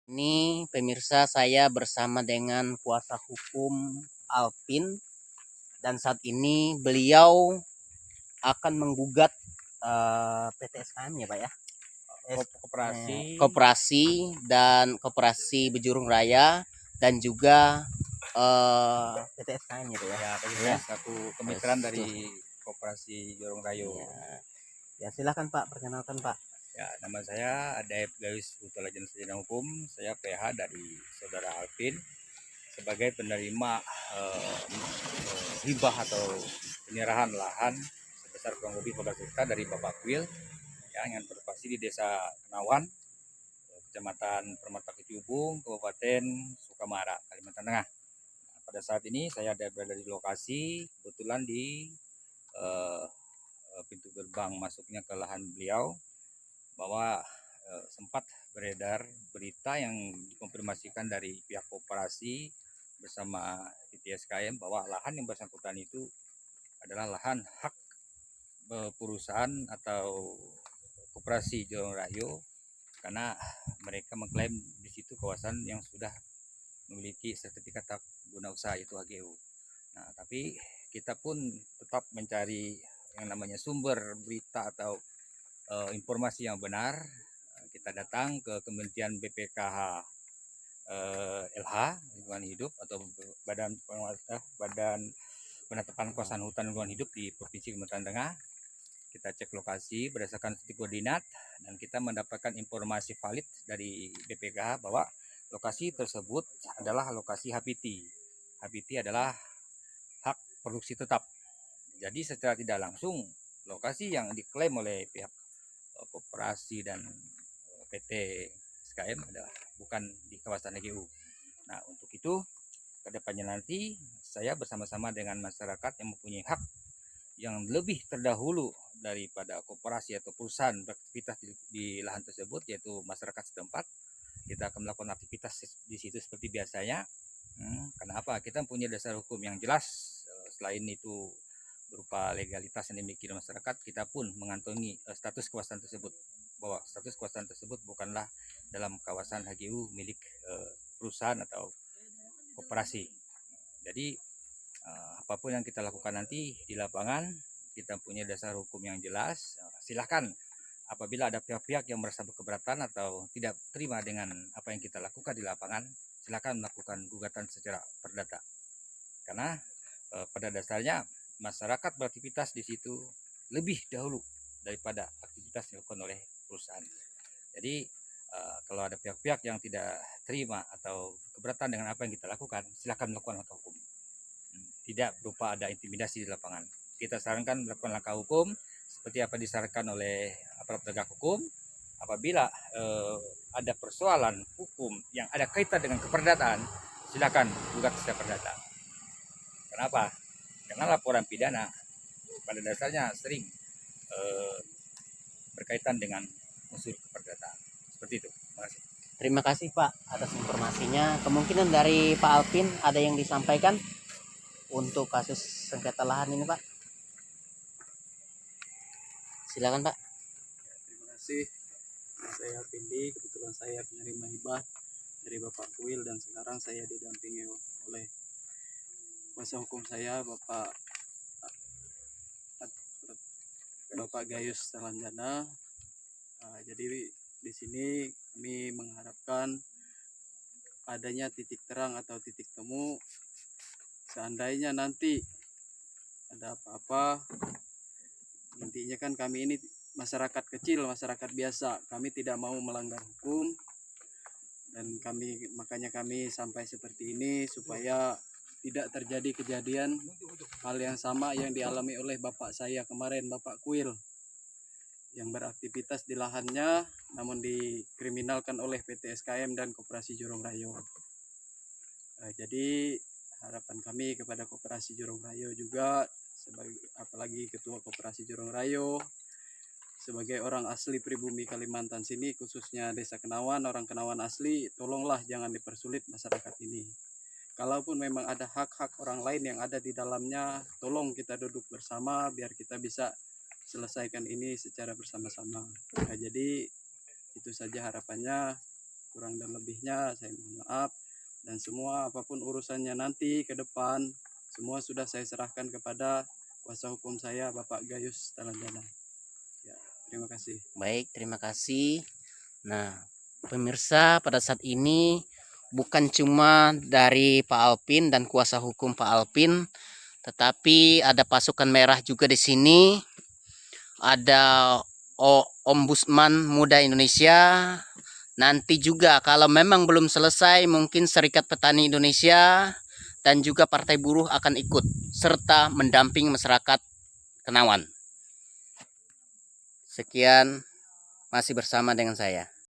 Ini pemirsa, saya bersama dengan kuasa hukum Alpin dan saat ini beliau akan menggugat PT SKM ya Pak ya. Koperasi dan Koperasi Bejurung Raya dan juga PT SKM gitu ya. Ya, Ya. satu kemitraan dari Koperasi Jorong Rayo. Ya, silakan Pak, perkenalkan Pak. Ya, nama saya Adaib Gayus Utolajan Sarjana Hukum. Saya PH dari Saudara Alvin sebagai penerima hibah atau penyerahan lahan sebesar kurang lebih 14 hektar dari Bapak Kuil yang berlokasi di Desa Kenawan, Kecamatan Permata Kecubung, Kabupaten Sukamara, Kalimantan Tengah. Pada saat ini saya ada berada di lokasi, kebetulan di pintu gerbang masuknya ke lahan beliau, bahwa sempat beredar berita yang dikonfirmasikan dari pihak koperasi bersama PTSKM bahwa lahan yang bersangkutan itu adalah lahan hak perusahaan atau Koperasi Jorong Rayo, karena mereka mengklaim di situ kawasan yang sudah memiliki sertifikat hak guna usaha yaitu HGU. Nah, tapi kita pun tetap mencari yang namanya sumber berita atau informasi yang benar. Kita datang ke Kementerian BPKH LH lingkungan hidup atau Badan Penetapan Kawasan Hutan Lingkungan Hidup di Provinsi Kalimantan Tengah. Kita cek lokasi berdasarkan titik koordinat dan kita mendapatkan informasi valid dari BPKH bahwa lokasi tersebut adalah lokasi HPT. HPT adalah hak produksi tetap. Jadi secara tidak langsung lokasi yang diklaim oleh pihak koperasi dan PT SKM adalah bukan di kawasan HGU. Nah, untuk itu kedepannya nanti saya bersama-sama dengan masyarakat yang mempunyai hak yang lebih terdahulu daripada koperasi atau perusahaan beraktivitas di lahan tersebut, yaitu masyarakat setempat. Kita akan melakukan aktivitas di situ seperti biasanya. Kenapa? Kita punya dasar hukum yang jelas. Selain itu berupa legalitas yang dimiliki masyarakat, kita pun mengantongi status kawasan tersebut, bahwa status kawasan tersebut bukanlah dalam kawasan HGU milik perusahaan atau koperasi. Jadi apapun yang kita lakukan nanti di lapangan, kita punya dasar hukum yang jelas. Silahkan apabila ada pihak-pihak yang merasa keberatan atau tidak terima dengan apa yang kita lakukan di lapangan, silakan melakukan gugatan secara perdata. Karena pada dasarnya masyarakat beraktivitas di situ lebih dahulu daripada aktivitas yang dilakukan oleh perusahaan. Jadi kalau ada pihak-pihak yang tidak terima atau keberatan dengan apa yang kita lakukan, silakan melakukan langkah hukum. Tidak berupa ada intimidasi di lapangan. Kita sarankan melakukan langkah hukum seperti apa disarankan oleh aparat penegak hukum. Apabila ada persoalan hukum yang ada kaitan dengan keperdataan, silakan gugat secara perdata. Kenapa? Karena laporan pidana pada dasarnya sering berkaitan dengan unsur keperdataan. Seperti itu. Terima kasih. Terima kasih Pak atas informasinya. Kemungkinan dari Pak Alpin ada yang disampaikan untuk kasus sengketa lahan ini Pak. Silakan Pak. Terima kasih. Saya Pindi, kebetulan saya penerima hibah dari Bapak Kuil dan sekarang saya didampingi oleh kuasa hukum saya Bapak Gayus Sarjana. Jadi di sini kami mengharapkan adanya titik terang atau titik temu seandainya nanti ada apa-apa. Intinya kan kami ini masyarakat kecil, masyarakat biasa, kami tidak mau melanggar hukum dan makanya kami sampai seperti ini supaya tidak terjadi kejadian hal yang sama yang dialami oleh bapak saya kemarin, Bapak Kuil, yang beraktivitas di lahannya namun dikriminalkan oleh PT SKM dan Koperasi Jorong Rayo. Jadi harapan kami kepada Koperasi Jorong Rayo juga, apalagi Ketua Koperasi Jorong Rayo, sebagai orang asli pribumi Kalimantan sini, khususnya Desa Kenawan, orang Kenawan asli, tolonglah jangan dipersulit masyarakat ini. Kalaupun memang ada hak-hak orang lain yang ada di dalamnya, tolong kita duduk bersama biar kita bisa selesaikan ini secara bersama-sama. Jadi itu saja harapannya. kurang dan lebihnya saya mohon maaf. Dan semua apapun urusannya nanti ke depan, semua sudah saya serahkan kepada kuasa hukum saya, Bapak Gayus Talanjana. Ya, terima kasih. Baik, terima kasih. Nah, pemirsa, pada saat ini bukan cuma dari Pak Alpin dan kuasa hukum Pak Alpin, tetapi ada pasukan merah juga di sini. Ada Ombudsman Muda Indonesia. Nanti juga kalau memang belum selesai, mungkin Serikat Petani Indonesia dan juga Partai Buruh akan ikut serta mendamping masyarakat Kenawan. Sekian, masih bersama dengan saya.